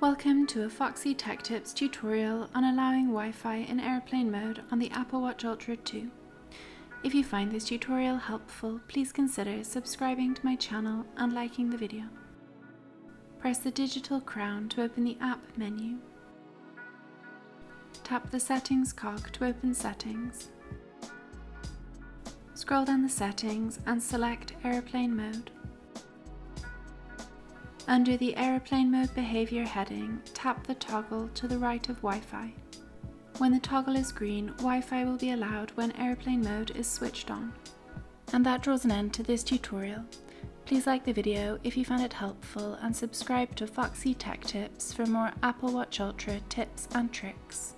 Welcome to a Foxy Tech Tips tutorial on allowing Wi-Fi in airplane mode on the Apple Watch Ultra 2. If you find this tutorial helpful, please consider subscribing to my channel and liking the video. Press the digital crown to open the app menu. Tap the settings cog to open settings. Scroll down the settings and select airplane mode. Under the Airplane Mode Behaviour heading, tap the toggle to the right of Wi-Fi. When the toggle is green, Wi-Fi will be allowed when airplane mode is switched on. And that draws an end to this tutorial. Please like the video if you found it helpful and subscribe to Foxy Tech Tips for more Apple Watch Ultra tips and tricks.